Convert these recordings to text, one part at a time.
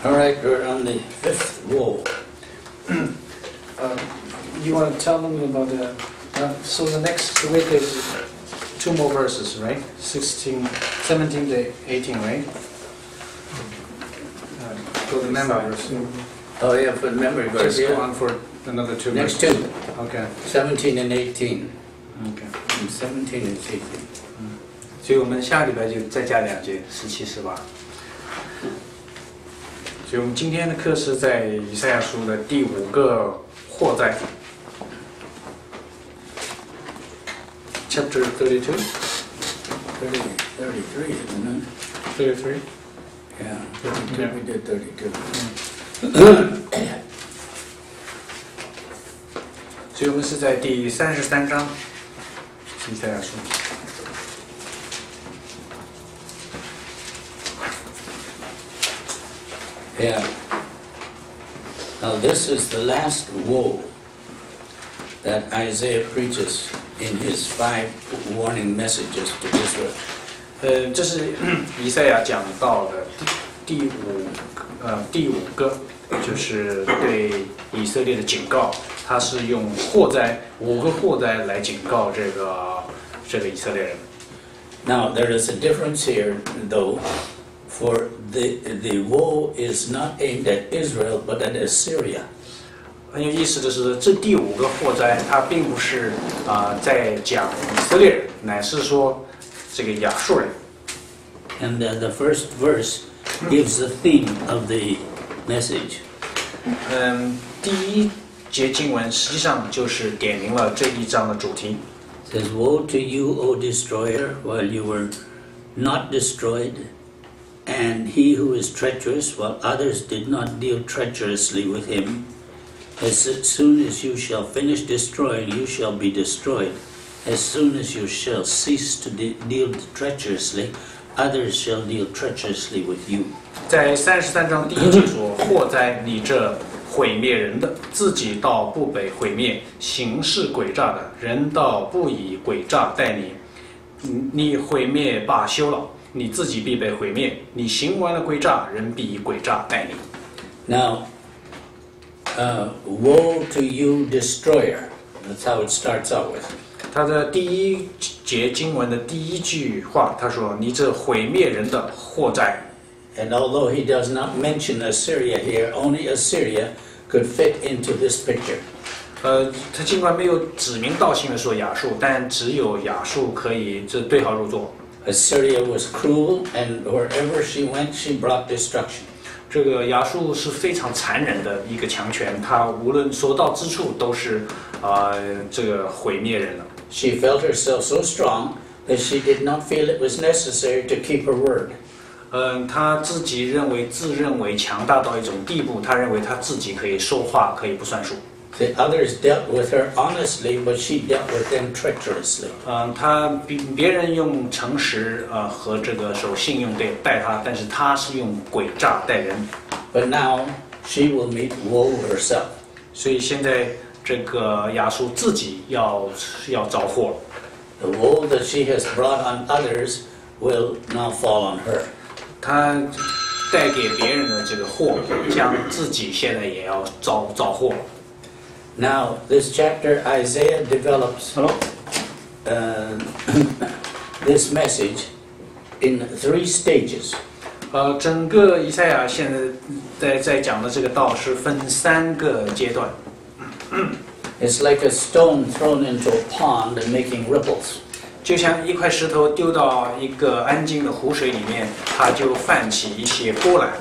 All right, we're on the fifth woe. You want to tell them about the... so the next week is 2 more verses, right? 17 to 18, right? For the memory verse. Oh yeah, for the memory verse. Just go on for another 2 Next verses. 2. Okay. 17 and 18. Okay. 17 and 18. 所以我们下礼拜就再加2节，17、18。所以我们今天的课是在以赛亚书的第5个祸灾。Chapter 32? 33, isn't it? 33? Yeah, 32, Yeah. we did 32. 所以我们是在第33章以赛亚书。Yeah. Now this is the last woe that Isaiah preaches in his 5 warning messages to Israel. 这是以赛亚讲到的第五个，就是对以色列的警告。他是用5个祸灾来警告这个以色列人。Now there is a difference here, though, for the woe is not aimed at Israel but at Assyria. 很有意思的是，这第5个祸灾，它并不是在讲以色列人，乃是说这个亚述人。And the first verse gives the theme of the message. 第1节经文实际上就是点明了这一章的主题。It says, "Woe to you, O destroyer, while you were not destroyed, and he who is treacherous, while others did not deal treacherously with him. As soon as you shall finish destroying, you shall be destroyed. As soon as you shall cease to deal treacherously, others shall deal treacherously with you." 在33章第1节说：“祸哉，你这毁灭人的，自己倒不被毁灭；行事诡诈的人倒不以诡诈待你。你毁灭罢休了，你自己必被毁灭；你行完了诡诈，人必以诡诈待你。” Now, woe to you, destroyer. That's how it starts out with. 他的第1节经文的第1句话，他说：“你这毁灭人的祸哉。” And although he does not mention Assyria here, only Assyria could fit into this picture. 他尽管没有指名道姓的说亚述，但只有亚述可以这对号入座。Assyria was cruel, and wherever she went, she brought destruction. 这个亚述是非常残忍的一个强权，它无论所到之处都是这个毁灭人的。She felt herself so strong that she did not feel it was necessary to keep her word. 他自认为强大到一种地步，他认为他自己可以说话，可以不算数。The others dealt with her honestly, but she dealt with them treacherously. 他别人用诚实和这个守信用待他，但是他是用诡诈待人。But now she will meet woe herself. 所以现在这个亚述自己要遭祸。The woe that she has brought on others will now fall on her. 他带给别人的这个祸，将自己现在也要遭祸。Now, this chapter, Isaiah develops this message in 3 stages. 整个以赛亚现在在讲的这个道是分3个阶段。It's like a stone thrown into a pond and making ripples. 就像一块石头丢到一个安静的湖水里面，它就泛起一些波澜。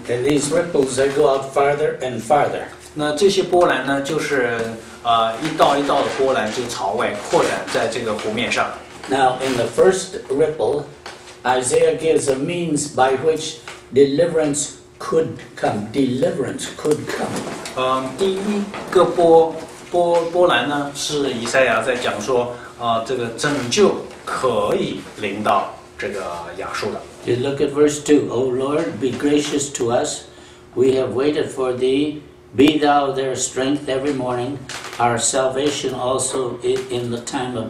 And these ripples, they go out farther and farther. 那这些波澜呢，就是一道一道的波澜就朝外扩展在这个湖面上。Now, in the first ripple, Isaiah gives a means by which deliverance could come. Deliverance could come. 第一个波澜呢，是以赛亚在讲说，这个拯救可以临到这个亚述的。You look at verse 2. O Lord, be gracious to us. We have waited for thee. Be thou their strength every morning, our salvation also in the time of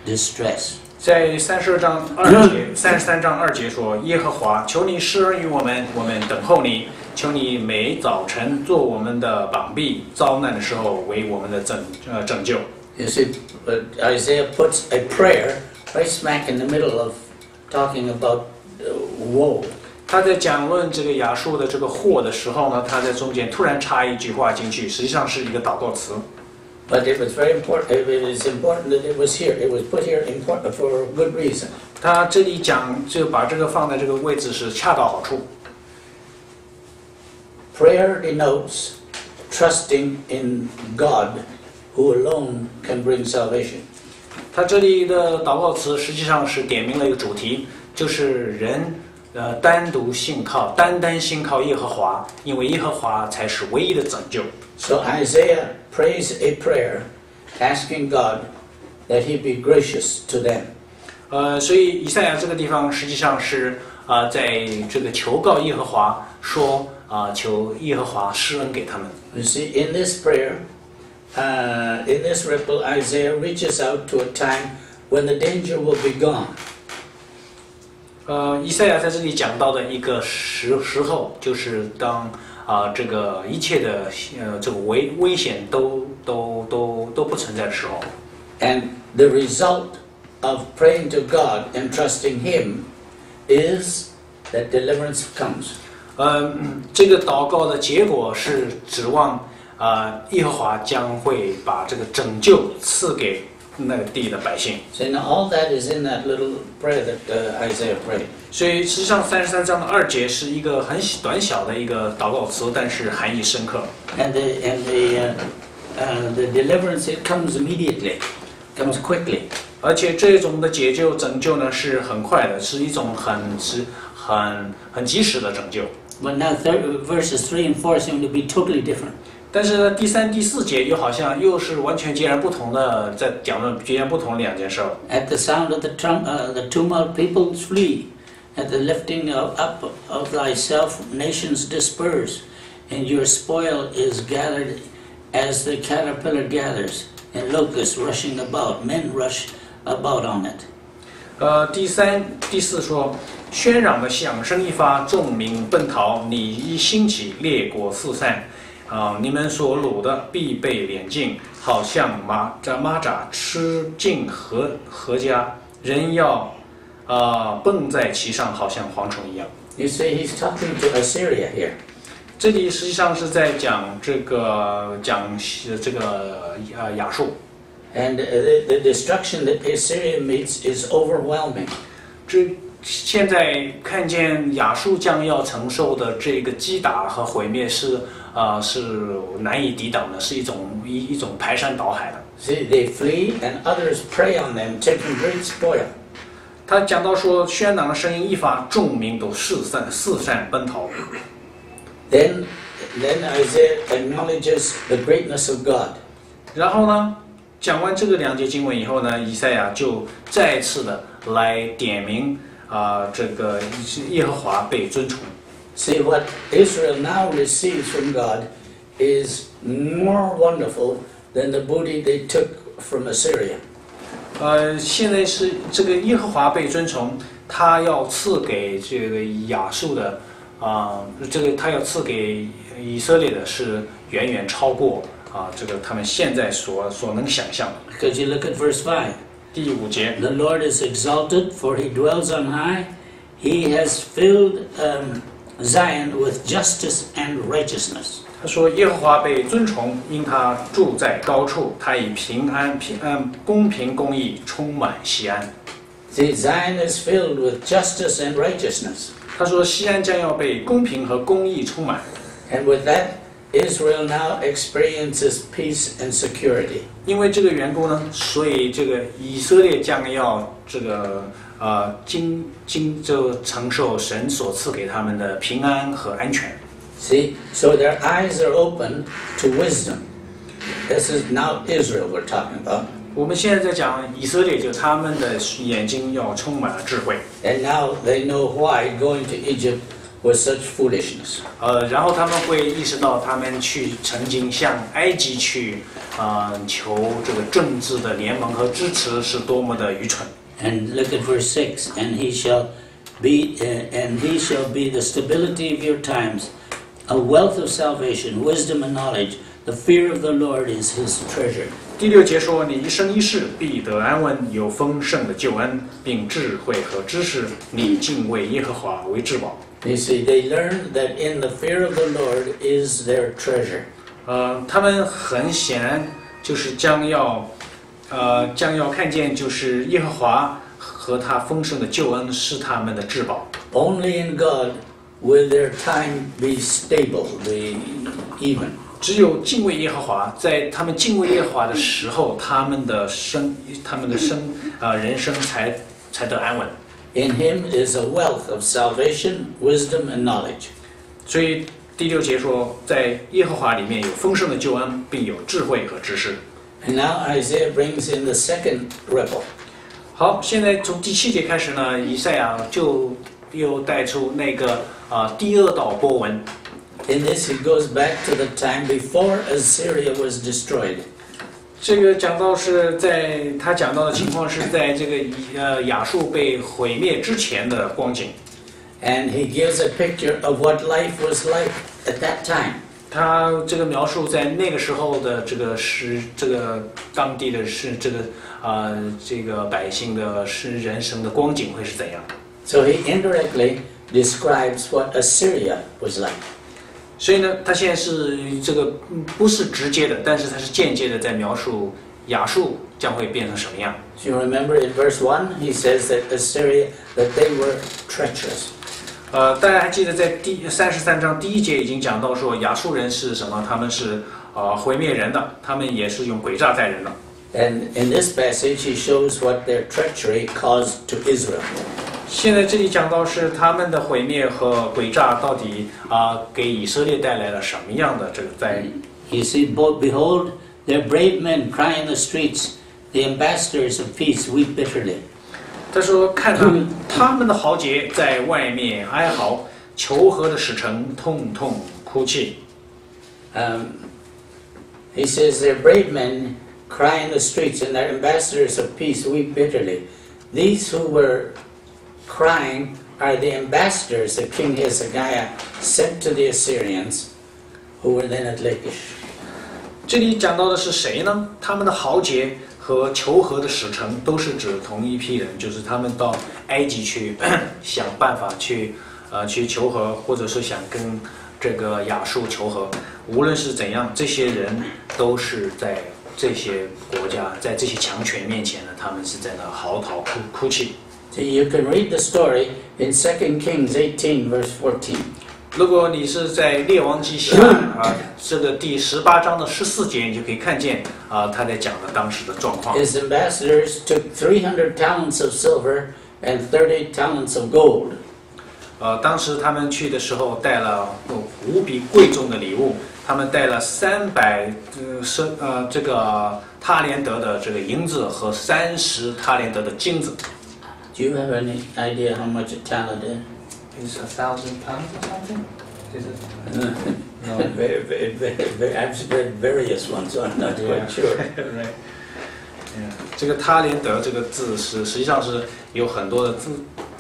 distress. 在33章2节说：“耶和华，求你施恩于我们，我们等候你。求你每早晨做我们的膀臂，遭难的时候为我们的拯救。” You see, Isaiah puts a prayer right smack in the middle of talking about woe. 他在讲论这个亚述的这个祸的时候呢，他在中间突然插一句话进去，实际上是一个祷告词。But it was very important. It is important that it was here. It was put here important for a good reason. 他这里讲就把这个放在这个位置是恰到好处。Prayer denotes trusting in God, who alone can bring salvation. 他这里的祷告词实际上是点明了一个主题，就是人单信靠耶和华，因为耶和华才是唯一的拯救。So Isaiah prays a prayer, asking God that He be gracious to them. 所以以赛亚这个地方实际上是在这个求告耶和华，说求耶和华施恩给他们。You see, in this prayer, in this ripple, Isaiah reaches out to a time when the danger will be gone. 以赛亚在这里讲到的一个时候，就是当这个一切的这个危险都不存在的时候。And the result of praying to God and trusting Him is that deliverance comes. 这个祷告的结果是指望耶和华将会把这个拯救赐给那个地的百姓。So now all that is in that little prayer that Isaiah prayed. 所以实际上33章的2节是一个很短小的一个祷告词，但是含义深刻。And the deliverance, it comes immediately, comes quickly. 而且这种的解救拯救呢是很快的，是一种很及时的拯救。But now verses 3 and 4 seem to be totally different. 但是呢，第3、第4节又是完全截然不同的，在讲论截然不同的两件事。At the sound of the tumult, people flee. At the lifting up of thyself, nations disperse, and your spoil is gathered as the caterpillar gathers, and locusts rushing about, men rush about on it. 第3、第4说，喧嚷的响声一发，众民奔逃，你一兴起，列国四散。你们所掳的必被敛尽，好像蚂蚱吃尽禾稼，人要蹦在其上，好像蝗虫一样。You see, he's talking to Assyria here. 这里实际上是在讲亚述。And the destruction that Assyria meets is overwhelming. 现在看见亚述将要承受的这个击打和毁灭是难以抵挡的，是一种排山倒海的。See, they flee and others prey on them, taking great spoil. 他讲到说，喧嚷的声音一发，众民都四散奔逃。Then Isaiah acknowledges the greatness of God. 然后呢，讲完这个2节经文以后呢，以赛亚就再次的来点明这个耶和华被尊崇。See, what Israel now receives from God is more wonderful than the booty they took from Assyria. 现在是这个耶和华被尊崇，他要赐给这个亚述的这个他要赐给以色列的是远远超过这个他们现在所能想象的。Because you look at verse 5. 第5节 The Lord is exalted, for he dwells on high. He has filled Zion with justice and righteousness. 他说耶和华被尊崇，因他住在高处，他以公平公义充满西安。See, Zion is filled with justice and righteousness. 他说西安将要被公平和公义充满。 And with that, Israel now experiences peace and security. 因为这个缘故呢，所以这个以色列将要这个就承受神所赐给他们的平安和安全。See, so their eyes are open to wisdom. This is now Israel we're talking about. 我们现在在讲以色列，就他们的眼睛要充满了智慧。And now they know why going to Egypt was such foolishness. 然后他们会意识到，他们曾经向埃及去求这个政治的联盟和支持是多么的愚蠢。And look at verse 6. And he shall be the stability of your times, a wealth of salvation, wisdom and knowledge. The fear of the Lord is his treasure. 第6节说：“你一生一世必得安稳，有丰盛的救恩，并智慧和知识。你敬畏耶和华为至宝。” You see, they learned that in the fear of the Lord is their treasure. 他们很显然就是将要看见，就是耶和华和他丰盛的救恩是他们的至宝。Only in God will their time be stable, be even. 只有敬畏耶和华，在他们敬畏耶和华的时候，他们的人生才得安稳。In him is a wealth of salvation, wisdom, and knowledge. 所以第6节说，在耶和华里面有丰盛的救恩，并有智慧和知识。And now Isaiah brings in the second ripple. 好，现在从第7节开始呢，以赛亚就又带出那个第2道波纹。In this, he goes back to the time before Assyria was destroyed. 这个讲到是他讲到的情况是在这个亚述被毁灭之前的光景。And he gives a picture of what life was like at that time. 他这个描述在那个时候的这个当地的这个百姓的人生的光景会是怎样。So he indirectly describes what Assyria was like. 所以呢，他现在是这个不是直接的，但是他是间接的在描述亚述将会变成什么样。So you remember in verse 1, he says that Assyria, that they were treacherous. 大家还记得在第33章第1节已经讲到说亚述人是什么？他们是毁灭人的，他们也是用诡诈待人的。And in this passage, he shows what their treachery caused to Israel. 现在这里讲到是他们的毁灭和诡诈到底给以色列带来了什么样的这个灾？ You see, behold, their brave men cry in the streets, the ambassadors of peace weep bitterly. 他说：“看他们的豪杰在外面哀嚎，求和的使臣痛痛哭泣。” He says, their brave men cry in the streets, and their ambassadors of peace weep bitterly. These who were crying are the ambassadors that King Hezekiah sent to the Assyrians, who were then at Lachish. 这里讲到的是谁呢？他们的豪杰和求和的使臣都是指同一批人，就是他们到埃及去想办法去求和，或者是想跟这个亚述求和。无论是怎样，这些人都是在这些国家，在这些强权面前呢，他们是在那嚎啕哭泣。So you can read the story in 2 Kings 18, verse 14. 如果你是在列王记下这个第18章的14节，你就可以看见他在讲的当时的状况。His ambassadors took 300 talents of silver and 30 talents of gold. 当时他们去的时候带了无比贵重的礼物，他们带了300这个他连德的这个银子和30他连德的金子。Do you have any idea how much a talent is? Is 1,000 pounds or something? Is it? No, I've read various ones, so I'm not quite sure. Right. 这个他连德这个字实际上是有很多的字，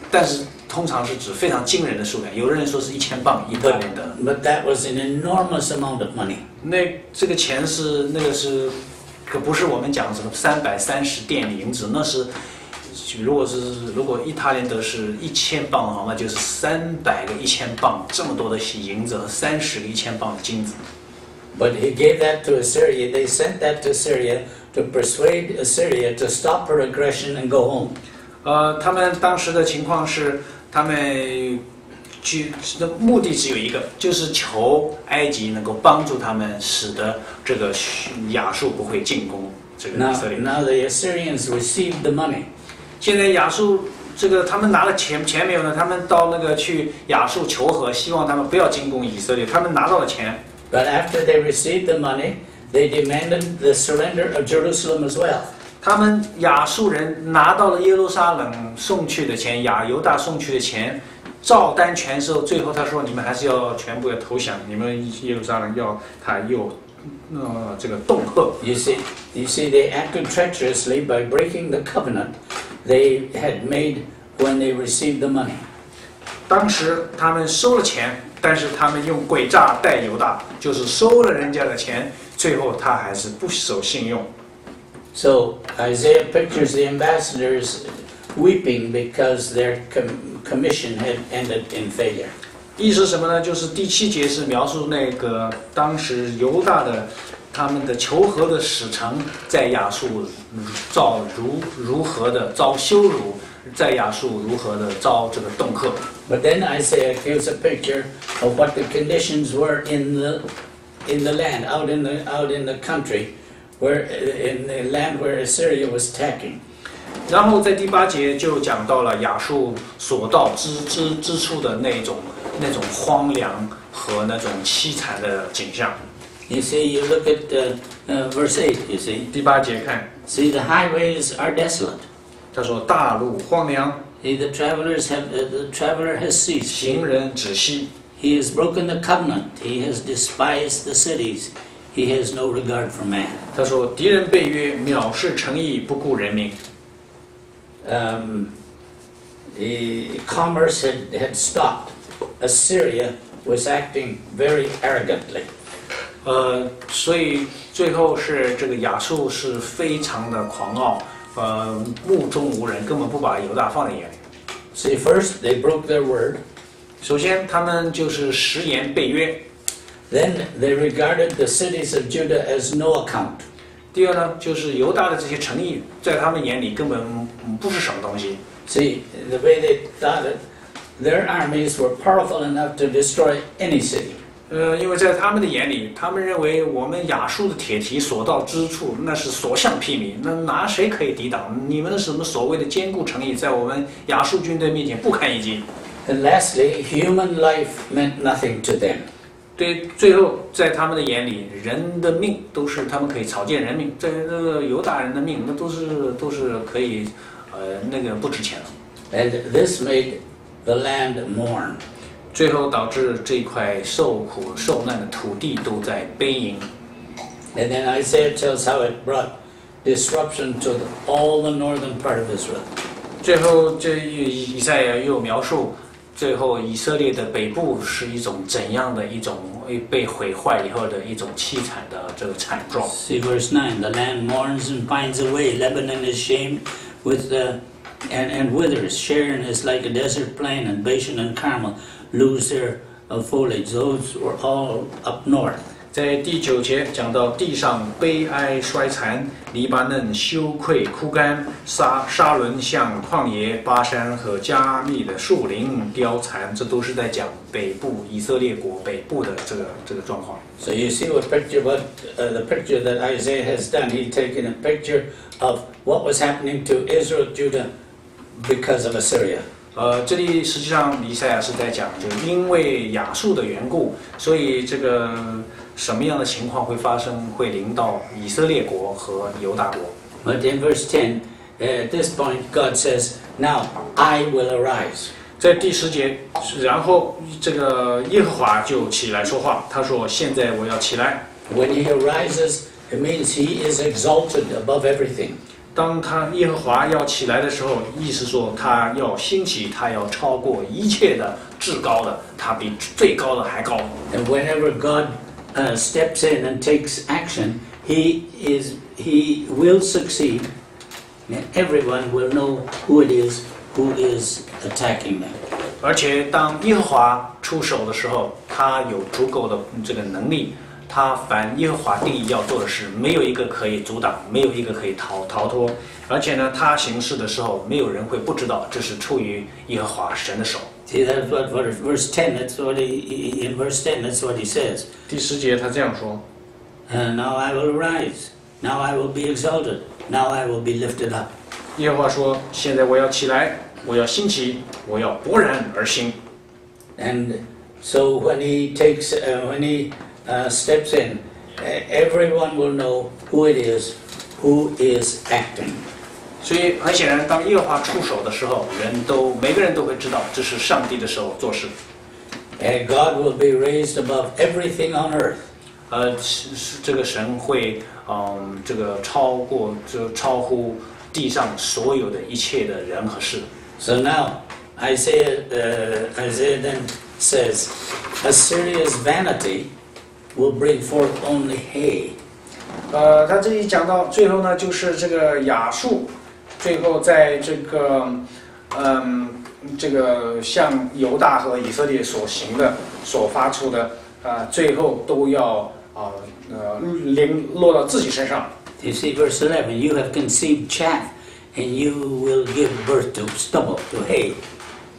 但是通常是指非常惊人的数量。有人说是1000磅一他连德。But that was an enormous amount of money. 这个钱可不是我们讲什么330殿银子，那是。如果一他连德是1000磅的话，那就是300个1000磅这么多的银子和30个1000磅的金子。But he gave that to Assyria. They sent that to Assyria to persuade Assyria to stop her aggression and go home. 他们当时的情况是，他们的目的只有一个，就是求埃及能够帮助他们，使得这个亚述不会进攻这个以色列。Now the Assyrians received the money. 现在亚述他们拿了钱没有呢？他们到去亚述求和，希望他们不要进攻以色列。他们拿到了钱。But after they received the money, they demanded the surrender of Jerusalem as well. 他们亚述人拿到了耶路撒冷送去的钱，犹大送去的钱，照单全收。最后他说：“你们还是全部要投降，你们耶路撒冷他又这个恫吓。” You see, they acted treacherously by breaking the covenant they had made when they received the money. 当时他们收了钱，但是他们用诡诈待犹大，就是收了人家的钱，最后他还是不守信用。So Isaiah pictures the ambassadors weeping because their commission had ended in failure. 意思是什么呢？就是第7节是描述那个当时犹大的他们的求和的使臣在亚述遭如何的遭羞辱，在亚述如何的遭这个恫吓。But then Isaiah gives a picture of what the conditions were in the land, out in the country, where in the land where Assyria was attacking. 然后在第8节就讲到了亚述所到之处的那种荒凉和那种凄惨的景象。You see, you look at verse 8, you see. 第8节看， See, the highways are desolate. 他说大路荒凉， See, the traveler has ceased. 行人止息。 He has broken the covenant. He has despised the cities. He has no regard for man. 他说敌人背约，藐视诚意，不顾人民。Commerce had stopped. Assyria was acting very arrogantly. 所以最后是这个亚述是非常的狂傲，目中无人，根本不把犹大放在眼里。See, first they broke their word. 首先，他们就是食言背约。 Then they regarded the cities of Judah as no account. 第二呢，就是犹大的这些诚意，在他们眼里根本不是什么东西。 See, the way they thought it, their armies were powerful enough to destroy any city. 因为在他们的眼里，他们认为我们亚述的铁蹄所到之处，那是所向披靡，那拿谁可以抵挡？你们的什么所谓的坚固诚意，在我们亚述军队面前不堪一击。 And lastly, human life meant nothing to them. 对，最后在他们的眼里，人的命都是他们可以草菅人命，在这个犹大人的命，那都是可以，那个不值钱了。 And this made the land mourn. 最后导致这块受苦受难的土地都在悲吟。 And then Isaiah tells how it brought disruption to all the northern part of Israel. 最后这以赛亚又描述，最后以色列的北部是一种怎样的一种被毁坏以后的一种凄惨的这个惨状。 See verse 9, the land mourns and pines away. Lebanon is shamed with and withers. Sharon is like a desert plain, and Bashan and Carmel lose their foliage. Those were all up north. 在第9节讲到地上悲哀衰残，黎巴嫩羞愧枯干，沙伦像旷野，巴山和加密的树林凋残，这都是在讲北部以色列国北部的这个状况。 So you see the picture that Isaiah has done. He's taken a picture of what was happening to Israel, Judah, because of Assyria. 这里实际上以赛亚是在讲，就因为亚述的缘故，所以这个什么样的情况会发生，会临到以色列国和犹大国。 But in verse 10, at this point, God says, "Now I will arise." 在第10节，然后这个耶和华就起来说话，他说：“现在我要起来。” When he arises, it means he is exalted above everything. 当他耶和华要起来的时候，意思说他要兴起，他要超过一切的至高的，他比最高的还高。 And whenever God steps in and takes action, he will succeed, and everyone will know who it is who is attacking them. 而且当耶和华出手的时候，他有足够的这个能力，他凡耶和华定义要做的事，没有一个可以阻挡，没有一个可以逃脱。而且呢，他行事的时候，没有人会不知道这是出于耶和华神的手。 See, that's what verse 10. That's what in verse 10. That's what he says. 第10节他这样说 Now I will arise. Now I will be exalted. Now I will be lifted up. 耶和华说：“现在我要起来，我要兴起，我要勃然而兴。” And so when he steps in, everyone will know who it is who is acting. 所以很显然，当耶和华出手的时候，每个人都会知道这是上帝的手做事。 And God will be raised above everything on earth. 这个神会这个超乎地上所有的一切的人和事。So now Isaiah then says, Assyria's vanity will bring forth only hay. 他这里讲到最后呢，就是这个亚述，最后在这个向犹大和以色列所行的、所发出的最后都要落到自己身上。You see, verse 11, you have conceived chaff, and you will give birth to stubble, to hay.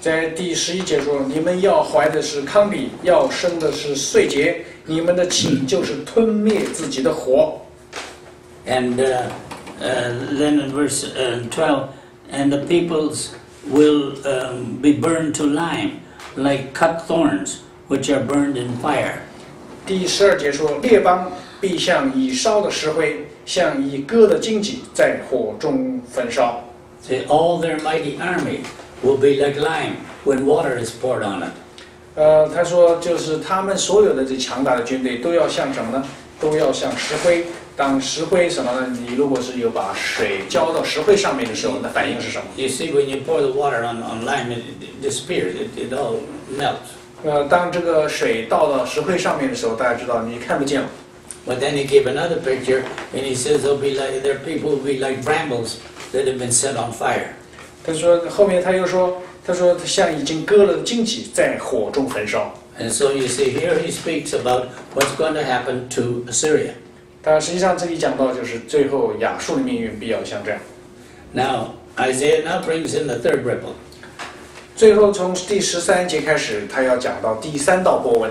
在第11节说，你们要怀的是糠秕，要生的是碎秸，你们的气就是吞灭自己的火。And then in verse 12, and the peoples will be burned to lime, like cut thorns, which are burned in fire. 第12节说，列邦必像已烧的石灰，像已割的荆棘，在火中焚烧。Say, all their mighty army will be like lime when water is poured on it. 他说，就是他们所有的这强大的军队都要像什么呢？都要像石灰。当石灰什么呢？你如果是有把水浇到石灰上面的时候，那反应是什么 You see, when you pour the water on lime, it disappears. It all melts. 当这个水倒到石灰上面的时候，大家知道你看不见了。But then he gave another picture, and he says their people will be like brambles that have been set on fire. 他说后面他又说，像已经割了的荆棘，在火中焚烧。And so you see, here he speaks about what's going to happen to Assyria. 但实际上这里讲到就是最后亚述的命运必要像这样。Now Isaiah now brings in the third ripple. 最后从第13节开始，他要讲到第3道波纹。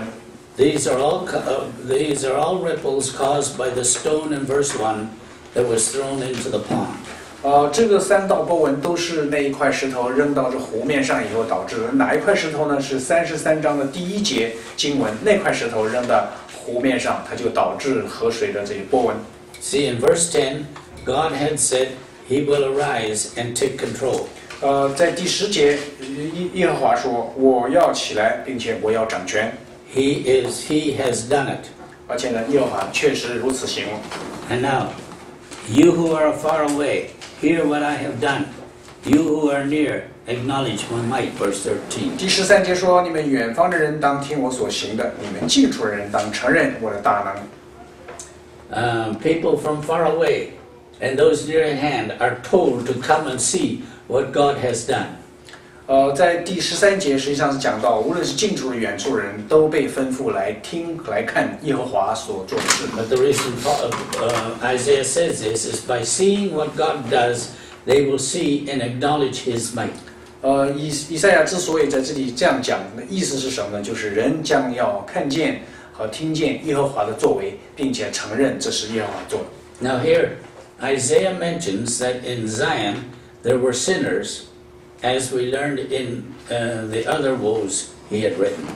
These are all ripples caused by the stone in verse 1 that was thrown into the pond. 这个3道波纹都是那一块石头扔到这湖面上以后导致的。哪一块石头呢？是33章的第1节经文，那块石头扔到湖面上，它就导致河水的这些波纹。See, in verse 10, God had said he will arise and take control. 在第10节，耶和华说：“我要起来，并且我要掌权。” He has done it. 而且呢，耶和华确实如此行。And now, you who are far away, hear what I have done. You who are near, acknowledge my might. Verse 13. 第13节说：“你们远方的人当听我所行的，你们近处的人当承认我的大能。” People from far away and those near at hand are told to come and see what God has done. 在第13节实际上是讲到，无论是近处的远处的人都被吩咐来听来看耶和华所做的事。But the reason Isaiah says this is by seeing what God does, they will see and acknowledge His might. 以赛亚之所以在这里这样讲的意思是什么呢？就是人将要看见和听见耶和华的作为，并且承认这是耶和华做的。Now here, Isaiah mentions that in Zion there were sinners, as we learned in the other woes he had written.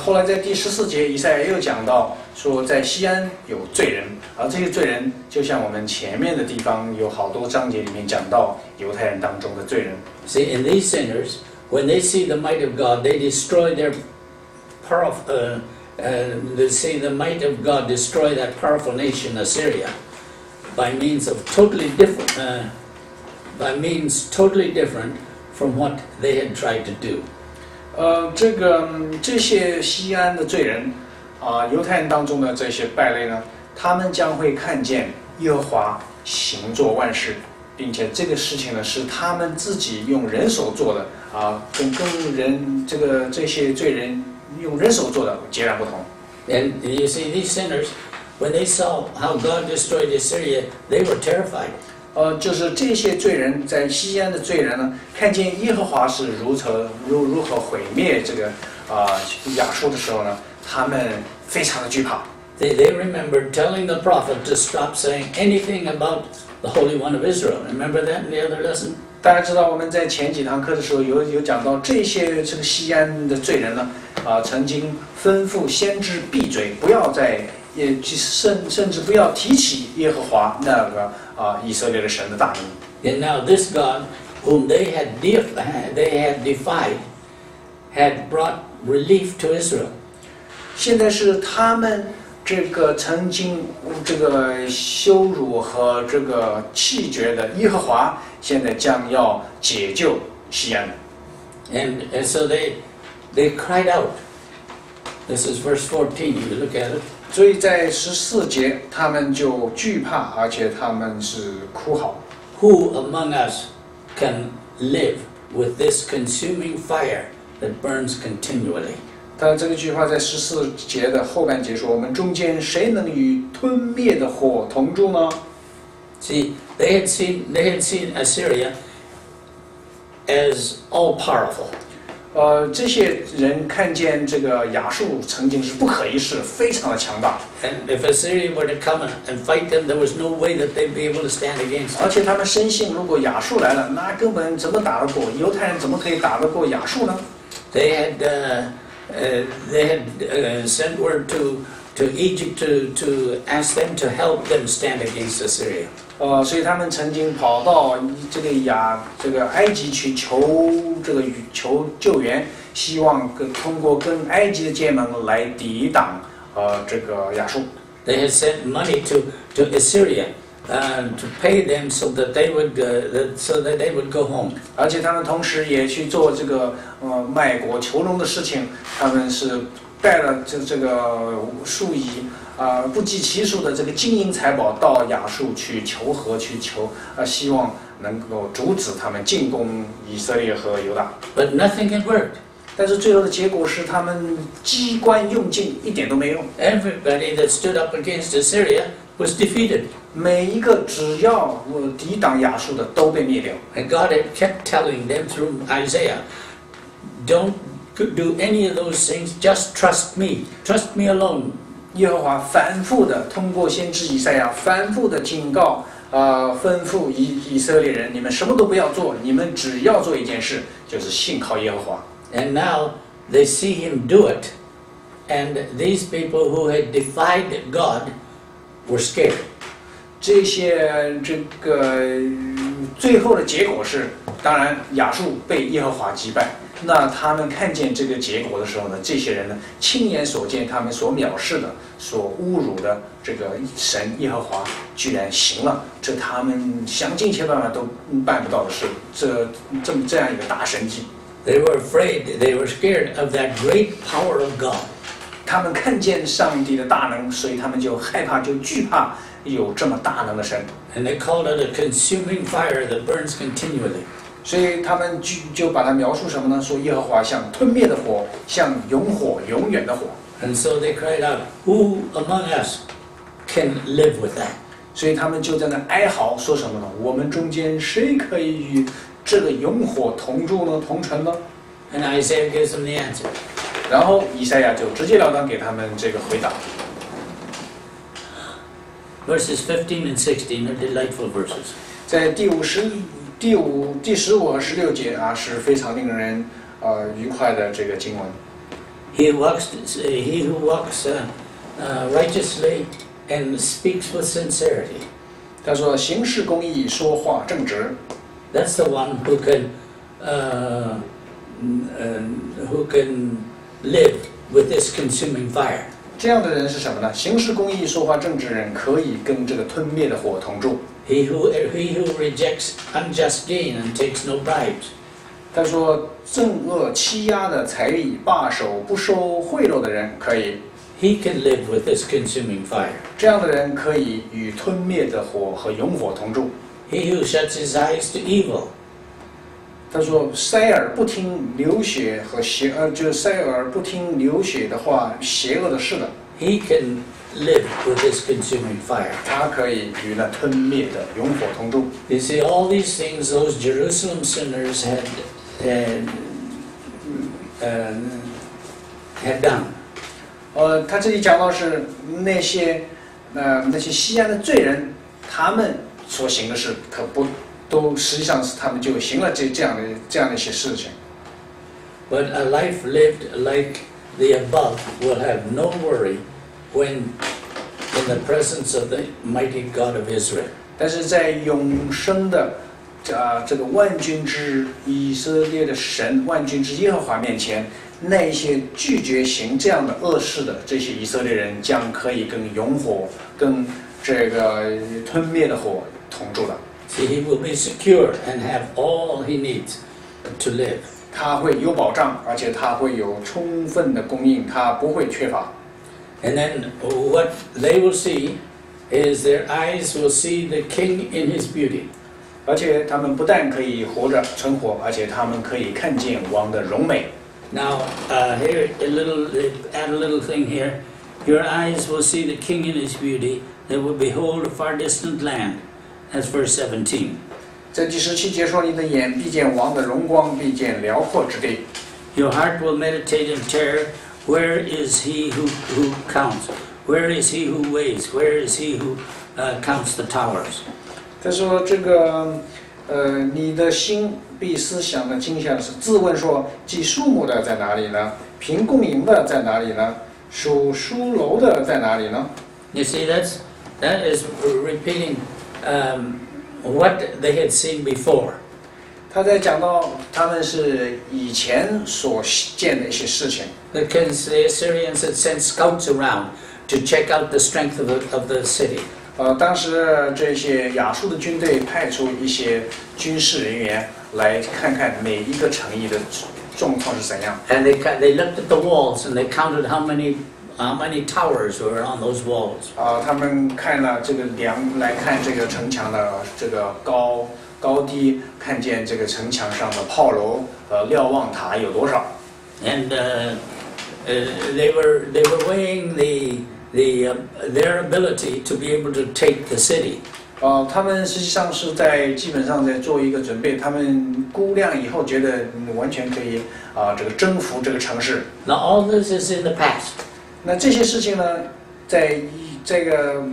后来在第14节，以赛亚又讲到说，在西安有罪人，而这些罪人就像我们前面的地方有好多章节里面讲到犹太人当中的罪人。See, in these sinners, when they see the might of God, they destroy their powerful. They see the might of God destroy that powerful nation, Assyria, by means totally different from what they had tried to do. 这些西安的罪人犹太人当中的这些败类呢，他们将会看见耶和华行作万事，并且这个事情呢是他们自己用人手做的跟人这些罪人用人手做的截然不同。And you see, these sinners, when they saw how God destroyed Assyria, they were terrified. 就是这些罪人在西安的罪人呢，看见耶和华是如何毁灭这个亚述的时候呢，他们非常的惧怕。They remembered telling the prophet to stop saying anything about the Holy One of Israel. Remember that in the other lesson? 大家知道我们在前几堂课的时候有讲到这个西安的罪人呢，曾经吩咐先知闭嘴，不要再甚至不要提起耶和华那个以色列的神的大名。And now this God, whom they had defied, had brought relief to Israel. 现在是他们这个曾经这个羞辱和这个弃绝的耶和华，现在将要解救西安。And so they cried out. This is verse 14. You look at it. 所以在14节，他们就惧怕，而且他们是哭嚎。Who among us can live with this consuming fire that burns continually? 他这个句话在14节的后半节说：“我们中间谁能与吞灭的火同住呢？” See, they had seen Assyria as all powerful. 这些人看见这个亚述曾经是不可一世，非常的强大。And if Assyria were to come and fight them, there was no way that they'd be able to stand against 而 them. 且他们深信，如果亚述来了，那根本怎么打得过？犹太人怎么可以打得过亚述呢？ They had sent word to Egypt to ask them to help them stand against Assyria. 所以他们曾经跑到这个埃及去求救援，希望通过跟埃及的结盟来抵挡这个亚述。They had sent money to Assyria to pay them so that they would go home. 而且他们同时也去做这个卖国求荣的事情，他们是带了这个数以不计其数的这个金银财宝到亚述去求和，去求希望能够阻止他们进攻以色列和犹大。But nothing had worked. 但是最后的结果是他们机关用尽，一点都没用。Everybody that stood up against Assyria was defeated. 每一个只要抵挡亚述的都被灭掉。 And God had kept telling them through Isaiah, don't do any of those things, just trust me alone. 耶和华反复的通过先知以赛亚反复的警告，吩咐以色列人，你们什么都不要做，你们只要做一件事，就是信靠耶和华。And now they see him do it, and these people who had defied God were scared. 这些最后的结果是，当然亚述被耶和华击败。那他们看见这个结果的时候呢，这些人呢亲眼所见，他们所藐视的、所侮辱的这个神耶和华，居然行了这他们想尽一切办法都办不到的事，这样一个大神迹。They were afraid, they were scared of that great power of God. 他们看见上帝的大能，所以他们就害怕，就惧怕有这么大能的神。And they called it a consuming fire that burns continually. 所以他们就把它描述什么呢？说耶和华像吞灭的火，像永远的火。And so they cried out, who among us can live with that? 所以他们就在那哀嚎，说什么呢？我们中间谁可以与这个永火同住呢？同存呢？ And Isaiah gives them the answer. 然后以赛亚就直截了当给他们这个回答。Verses 15 and 16 are delightful verses. 在第15和16节是非常令人愉快的这个经文。He who walks righteously and speaks with sincerity. 他说：“行事公义，说话正直。” That's the one who can live with this consuming fire. 这样的人是什么呢？行事公义、说话正直人，可以跟这个吞灭的火同住。He who rejects unjust gain and takes no bribes. 他说：“憎恶欺压的财力，罢手不收贿赂的人，可以。” He can live with this consuming fire. 这样的人可以与吞灭的火和永火同住。 He who shuts his eyes to evil. 他说：“塞耳不听流血和就是塞耳不听流血的话，邪恶的事的。” He can live with this consuming fire. 他可以与那吞灭的永火同住。 You see, all these things those Jerusalem sinners had done. 他这里讲到是那些西安的罪人，他们所行的事，可不都实际上是他们就行了这样的一些事情。But a life lived like the above will have no worry when in the presence of the mighty God of Israel. 但是在永生的这个万军之以色列的神，万军之耶和华面前，那些拒绝行这样的恶事的这些以色列人，将可以跟永火、跟这个吞灭的火同住的。See, he will be secure and have all he needs to live. 他会有保障，而且他会有充分的供应，他不会缺乏。And then what they will see is their eyes will see the king in his beauty. 而且他们不但可以活着存活，而且他们可以看见王的荣美。Now, here add a little thing here. Your eyes will see the king in his beauty. They will behold a far distant land. That's verse 17. 在第17节说：“你的眼必见王的荣光，必见辽阔之地。” Your heart will meditate in terror. Where is he who counts? Where is he who weighs? Where is he who counts the towers? 他说：“这个，你的心必思想的惊吓是自问说：计数目的在哪里呢？凭供应的在哪里呢？数书楼的在哪里呢？” You see, that is repeating what they had seen before. 他在讲到他们是以前所见的一些事情。Because the Assyrians had sent scouts around to check out the strength of the city. 当时这些亚述的军队派出一些军事人员来看看每一个城邑的状况是怎样。And they looked at the walls and they counted how many towers were on those walls. 他们看了这个来看这个城墙的这个高低，看见这个城墙上的炮楼瞭望塔有多少。And they were weighing their ability to be able to take the city. 他们实际上是基本上在做一个准备，他们估量以后觉得完全可以这个征服这个城市。Now all this is in the past. 那这些事情呢，在这个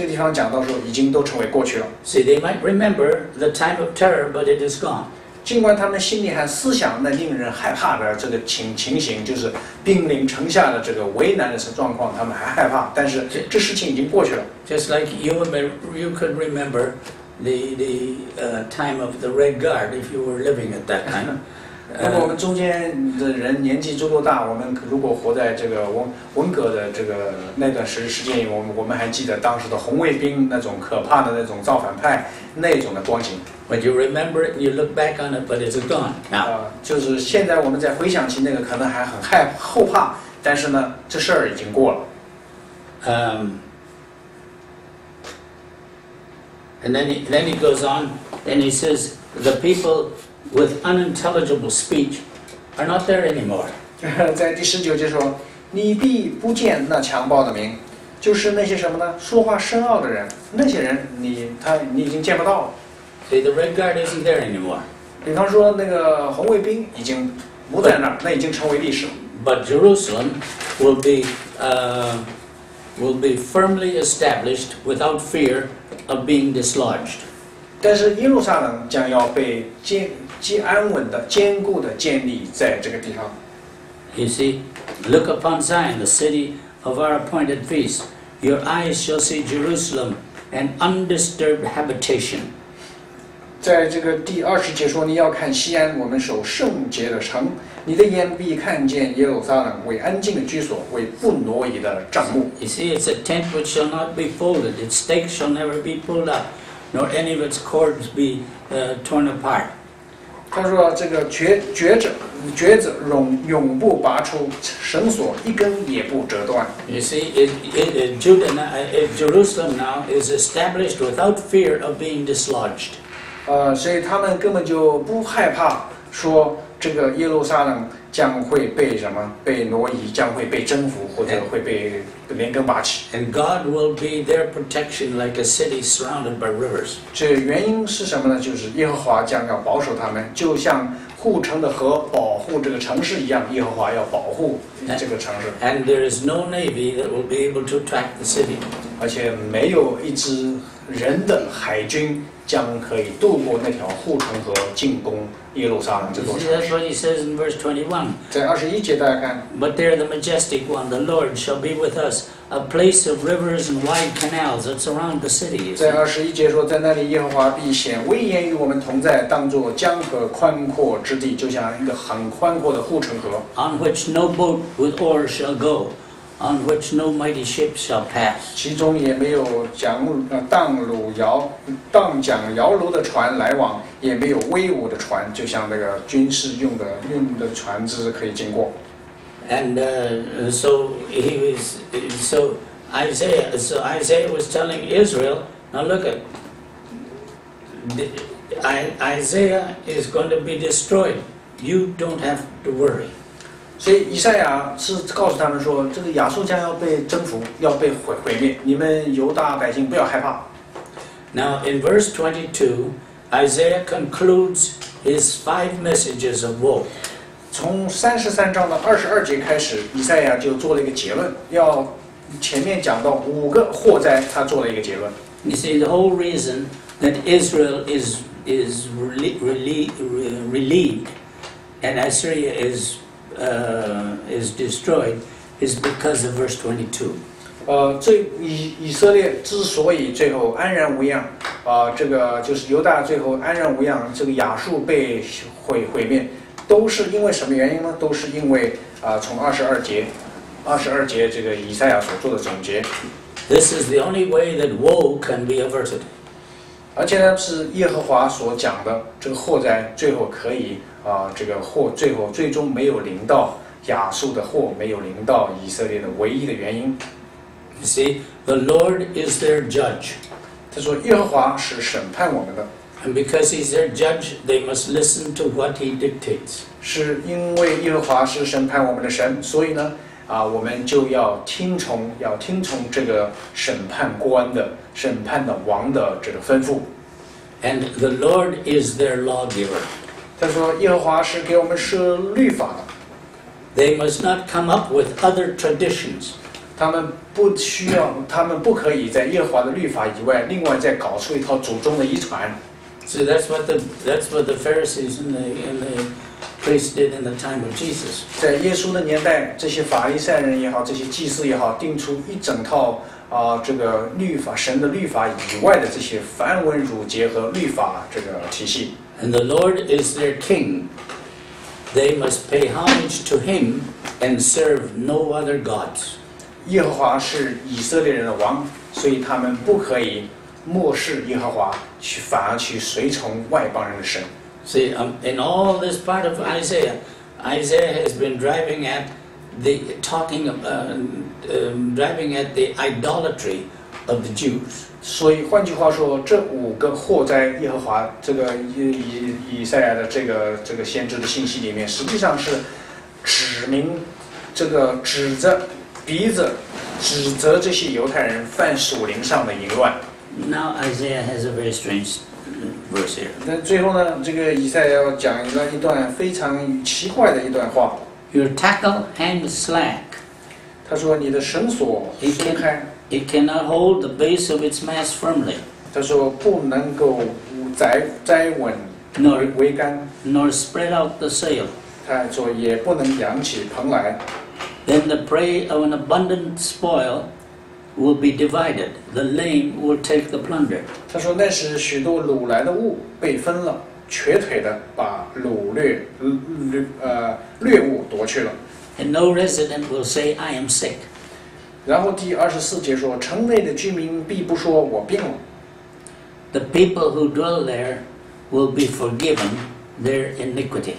地方讲到说，已经都成为过去了。See, they might remember the time of terror, but it is gone. 尽管他们心里还思想那令人害怕的这个情形，就是兵临城下的这个为难的状况，他们还害怕，但是这事情已经过去了。Just like you could remember the time of the Red Guard if you were living at that time. 如果我们中间的人年纪足够大，我们如果活在这个文革的这个那段时间，我们还记得当时的红卫兵那种可怕的那种造反派那种的光景。But you remember it, you look back on it, but it's gone now. 就是现在我们再回想起那个，可能还很后怕，但是呢，这事儿已经过了。And then he goes on, and he says the people with unintelligible speech are not there anymore. 在第19节说：“你必不见那强暴的名，就是那些什么呢？说话深奥的人，那些人你已经见不到了。” See, the Red Guard isn't there anymore. 比方说那个红卫兵已经不在那儿，那已经成为历史了。But Jerusalem will be firmly established without fear of being dislodged. 但是耶路撒冷将要被安稳的、坚固的建立在这个地方。You see, look upon Zion, the city of our appointed feast. Your eyes shall see Jerusalem, an undisturbed habitation. 在这个第20节说，你要看西安，我们守圣洁的城。你的眼必看见耶路撒冷为安静的居所，为不挪移的帐幕。You see, it's a tent which shall not be folded. Its stakes shall never be pulled up, nor any of its cords be torn apart. 他说：“这个橛子永不拔出，绳索一根也不折断。” You see, Jerusalem now is established without fear of being dislodged. 所以他们根本就不害怕说这个耶路撒冷将会被挪移，将会被征服，或者会被连根拔起。And God will be their protection like a city surrounded by rivers. 这原因是什么呢？就是耶和华将要保守他们，就像护城的河保护这个城市一样，耶和华要保护这个城市。And there is no navy that will be able to attack the city. 而且没有一支人的海军将可以渡过那条护城河进攻耶路撒冷这座城市。 That's what he says in verse 21. 在21节大家看。But there the majestic one, the Lord, shall be with us. a place of rivers and wide canals. It's around the city. 在21节说，在那里耶和华必显威严与我们同在，当作江河宽阔之地，就像一个很宽阔的护城河。On which no boat with oars shall go, on which no mighty ship shall pass. 其中也没有荡桨摇橹的船来往，也没有威武的船，就像那个军事用的船只可以经过。And so Isaiah was telling Israel, now look at, Isaiah is going to be destroyed. You don't have to worry. 所以以赛亚是告诉他们说，这个亚述将要被征服，要被毁灭，你们犹大百姓不要害怕。Now in verse 22, Isaiah concludes his 5 messages of woe. 从33章的22节开始，以赛亚就做了一个结论，要前面讲到5个祸灾，他做了一个结论。You see, the whole reason that Israel is relieved and Assyria is destroyed is because of verse 22. 以色列之所以最后安然无恙，这个就是犹大最后安然无恙，这个亚述被毁灭。都是因为什么原因呢？都是因为从22节这个以赛亚所做的总结。This is the only way that woe can be averted. 而且呢，是耶和华所讲的这个祸灾，最后可以这个祸最终没有临到亚述的祸，没有临到以色列的唯一的原因。You see, the Lord is their judge. 他说，耶和华是审判我们的。And because he's their judge, they must listen to what he dictates. 是因为耶和华是审判我们的神，所以呢，我们就要听从这个审判官的、审判的王的这个吩咐。And the Lord is their lawgiver. 他说，耶和华是给我们设律法的。They must not come up with other traditions. 他们不可以在耶和华的律法以外，另外再搞出一套祖宗的遗传。So that's what the Pharisees and the priests did in the time of Jesus. 在耶稣的年代，这些法利赛人也好，这些祭司也好，定出一整套这个律法，神的律法以外的这些繁文缛节和律法这个体系。And the Lord is their king. They must pay homage to him and serve no other gods. 耶和华是以色列人的王，所以他们不可以漠视耶和华，反而去随从外邦人的神。See, in all this part of Isaiah, Isaiah has been driving at the idolatry of the Jews. 所以换句话说，这5个祸灾，耶和华这个以赛亚的这个先知的信息里面，实际上是指着鼻子指责这些犹太人犯属灵上的淫乱。Now Isaiah has a very strange verse here. 那最后呢，这个以赛亚要讲一段非常奇怪的一段话。Your tackle hangs slack. 他说：“你的绳索松开。” It cannot hold the base of its mast firmly. 他说：“不能够栽稳桅杆 nor spread out the sail. 他说：“也不能扬起蓬来。” Then the prey of an abundant spoil will be divided. The lame will take the plunder. 他说：“那时许多掳来的物被分了，瘸腿的把掠物夺去了。” And no resident will say, I am sick. 然后第24节说：“城内的居民必不说我病了。” The people who dwell there will be forgiven their iniquity.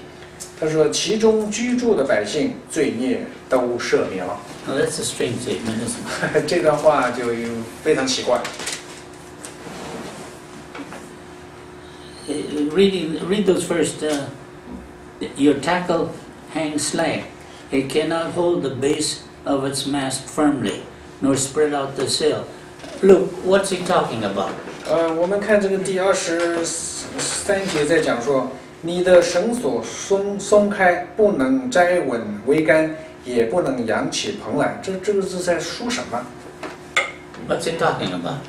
他说：“其中居住的百姓罪孽都赦免了。” Now that's a strange statement, isn't it? 这段话就非常奇怪。Read those first. Your tackle hangs slack. It cannot hold the base of its mast firmly, nor spread out the sail. Look, what's he talking about? 我们看这个第23节在讲说，你的绳索松开，不能摘稳桅杆，也不能扬起蓬来。这个是在说什么 What's he talking about?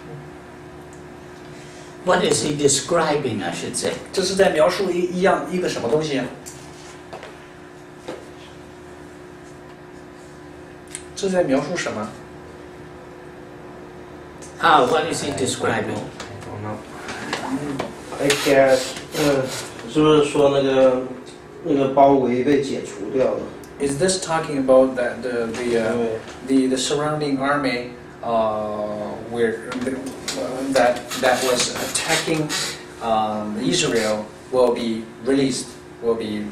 What is he describing, I should say? 这是在描述一个什么东西啊？这是在描述什么？ What is he describing? Like 是不是说那个包围被解除掉了 Is this talking about that the surrounding army where that was attacking Israel will be released, will be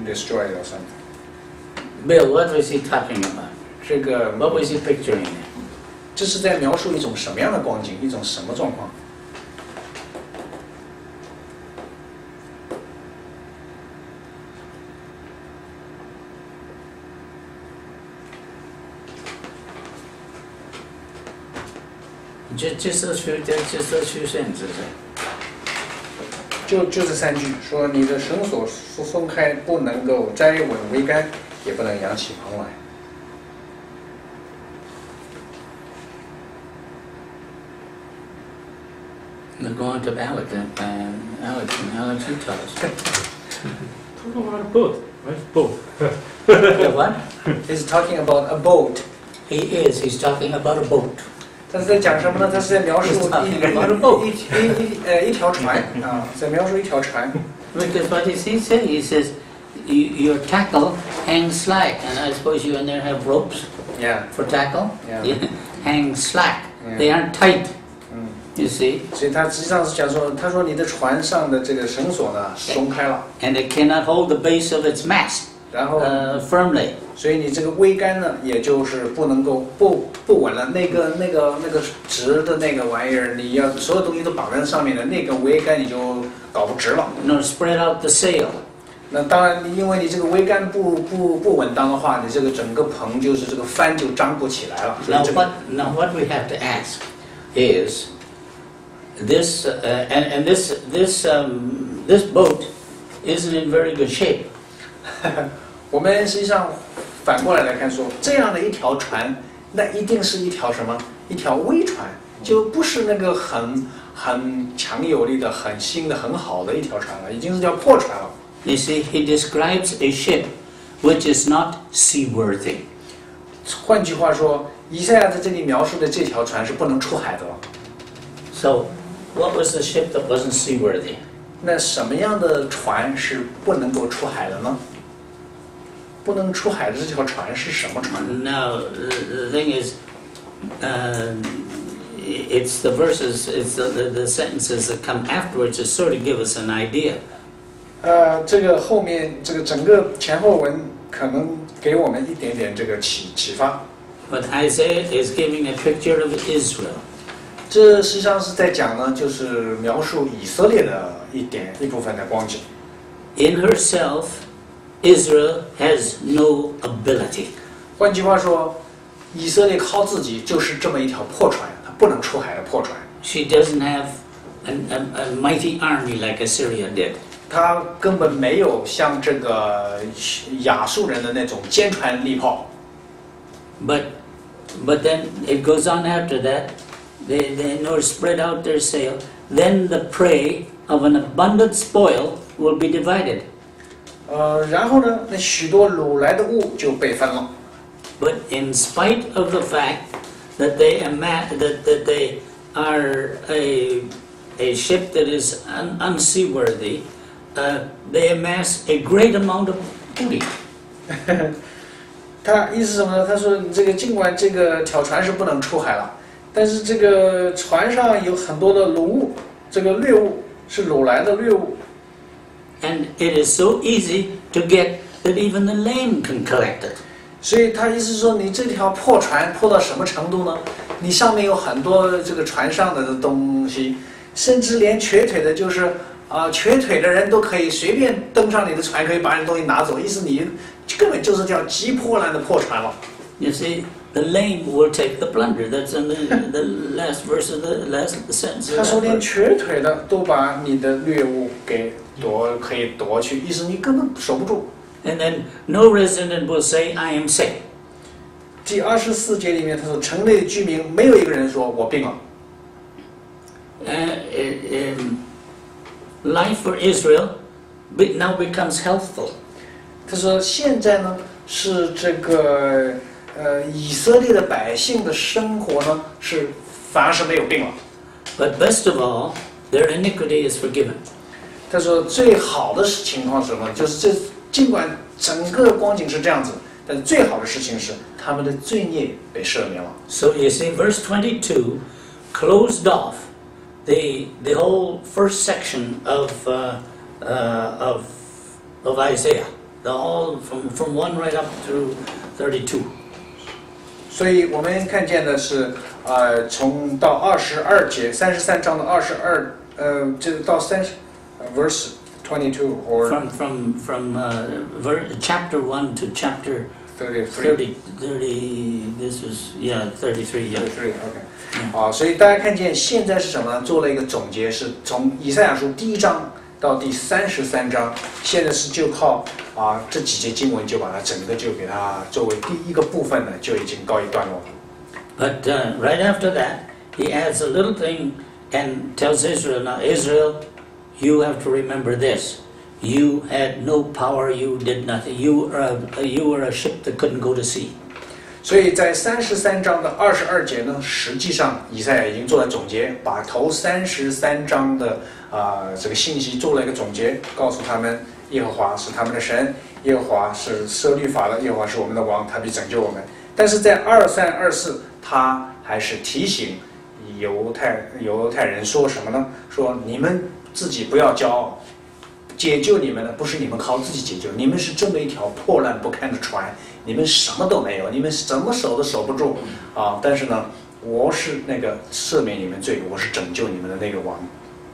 destroyed or something? Bill, what was he talking about? 这个 What was he picturing? 这是在描述一种什么样的光景，一种什么状况？ just those few sentences. 就这3句，说你的绳索松开，不能够摘稳桅杆，也不能扬起蓬来。 We're going to Alex, you tell us. Talking about a boat. Where's boat? The what? He's talking about a boat. He's talking about a boat. 他是在讲什么呢？他是在描述 He's talking about a boat. 一条船啊，在描述一条船。 Because what does he say? He says, your tackle hangs slack, and I suppose you and there have ropes Yeah. for tackle. Yeah. Hang slack. Yeah. They aren't tight. You see? 所以他实际上是讲说，他说你的船上的这个绳索呢松开了， And it cannot hold the base of its mast 然后 firmly. 所以你这个桅杆呢，也就是不能够不稳了。那个直的那个玩意儿，你要所有东西都绑在上面的，那个桅杆你就搞不直了。 Nor spread out the sail. 那当然，因为你这个桅杆不稳当的话，你这个整个棚就是这个帆就张不起来了。所以 Now 这个 what we have to ask is this this boat isn't in very good shape. 我们实际上反过来看说，这样的一条船，那一定是一条什么？一条微船，就不是那个很强有力的、很新的、很好的一条船了，已经是条破船了。 You see, he describes a ship which is not seaworthy. 换句话说，以赛亚在这里描述的这条船是不能出海的了。 So, what was the ship that wasn't seaworthy? 那什么样的船是不能够出海的呢？不能出海的这条船是什么船？ Now, the thing is, it's the verses, it's the sentences that come afterwards that sort of give us an idea. 这个后面这个整个前后文可能给我们一点点这个启发。 But Isaiah is giving a picture of Israel. 这实际上是在讲呢，就是描述以色列的一部分的光景。 In herself, Israel has no ability. 换句话说，以色列靠自己就是这么一条破船，它不能出海的破船。 She doesn't have a mighty army like Assyria did. 它根本没有像这个亚述人的那种坚船利炮。 But then it goes on after that. They nor spread out their sail. Then the prey of an abundant spoil will be divided. 然后呢，那许多掳来的物就被分了。 But in spite of the fact that they are a ship that is unseaworthy, they amass a great amount of booty. 他意思是什么呢？他说你这个尽管这个条船是不能出海了，但是这个船上有很多的掳物，这个掠物是掳来的掠物。 And it is so easy to get that even the lame can collect it. 所以他意思是说，你这条破船破到什么程度呢？你上面有很多这个船上的东西，甚至连瘸腿的，就是瘸腿的人都可以随便登上你的船，可以把你的东西拿走。意思你根本就是条极破烂的破船了。 You see, the lame will take the plunder. That's in the last verse of the last sentence. 他 Of 说 that 连 verse. 瘸腿的都把你的掠物给可以夺去，意思你根本守不住。 And then no resident will say, "I am sick." 第24节里面，他说城内的居民没有一个人说我病了。 Life for Israel now becomes healthful. 他说现在呢是这个以色列的百姓的生活呢是反而是没有病了。But best of all, their iniquity is forgiven. 他说最好的情况是什么？就是尽管整个光景是这样子，但最好的事情是他们的罪孽被赦免了。So you see, verse 22 closed off the whole first section of Isaiah, the whole from 1 right up through 32. 所以我们看见的是，从到22节，33章的22，这到verse 22 or chapter 1 to chapter 33 this is 33 yeah. OK，所以大家看见现在是什么呢？做了一个总结，是从以赛亚书第1章到第33章，现在是就靠这几节经文就把它整个就给它作为第一个部分呢，就已经告一段落了。But right after that, he adds a little thing and tells Israel, now Israel, you have to remember this. You had no power, you did nothing. You were a ship that couldn't go to sea. 所以在33章的22节呢，实际上以赛亚已经做了总结，把头33章的这个信息做了一个总结，告诉他们耶和华是他们的神，耶和华是设律法的，耶和华是我们的王，他必拯救我们。但是在23、24，他还是提醒犹太人说什么呢？说你们自己不要骄傲，解救你们的不是你们靠自己解救，你们是这么一条破烂不堪的船，你们什么都没有，你们什么守都守不住但是呢，我是那个赦免你们罪，我是拯救你们的那个王。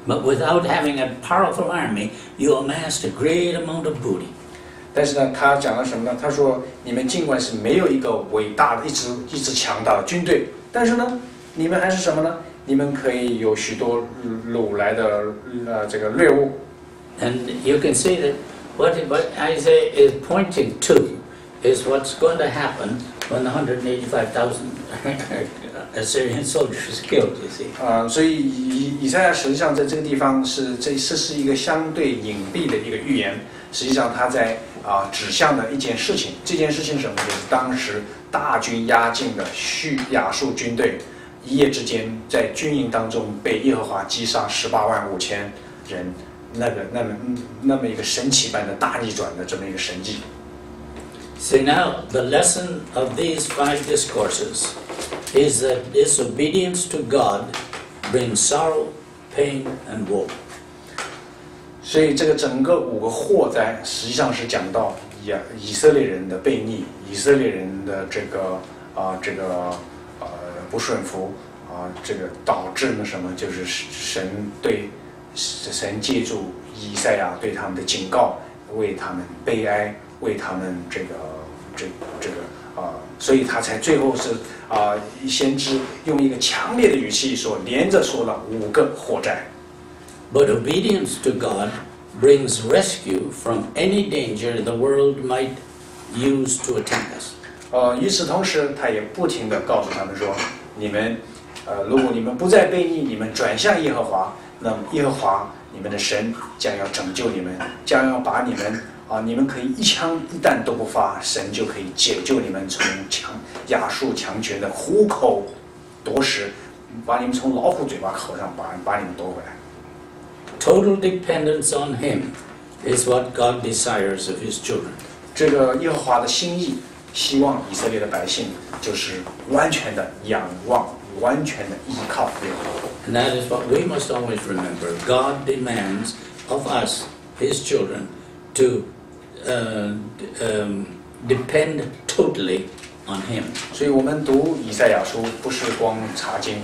But without having a powerful army, you amassed a great amount of booty. 但是呢，他讲了什么呢？他说，你们尽管是没有一个伟大的、一直强大的军队，但是呢，你们还是什么呢？你们可以有许多掳来的这个掠物。And you can see that what Isaiah is pointing to is what's going to happen when the 185,000 Assyrian soldiers is killed. You see. 所以以赛亚实际上在这个地方这是一个相对隐蔽的一个预言。实际上他在指向的一件事情，这件事情是什么？就是当时大军压境的亚述军队，一夜之间在军营当中被耶和华击杀185000人，那么一个神奇般的大逆转的这么一个神迹。See now, the lesson of these 5 discourses is that disobedience to God brings sorrow, pain, and woe. 所以这个整个5个祸灾，实际上是讲到以色列人的悖逆，以色列人的这个不顺服这个导致了什么？就是神借助以赛亚对他们的警告，为他们悲哀，为他们所以他才最后是先知用一个强烈的语气说，连着说了5个祸灾。But obedience to God brings rescue from any danger the world might use to attack us. 与此同时，他也不停地告诉他们说，你们如果你们不再悖逆，你们转向耶和华，那么耶和华你们的神将要拯救你们，将要把你们你们可以一枪一弹都不发，神就可以解救你们从亚述强权的虎口夺食，把你们从老虎嘴巴口上把你们夺回来。Total dependence on Him is what God desires of His children. 这个耶和华的心意，希望以色列的百姓就是完全的仰望，完全的依靠耶和华。And that is what we must always remember. God demands of us, His children, to depend totally on Him. 所以我们读以赛亚书，不是光查经，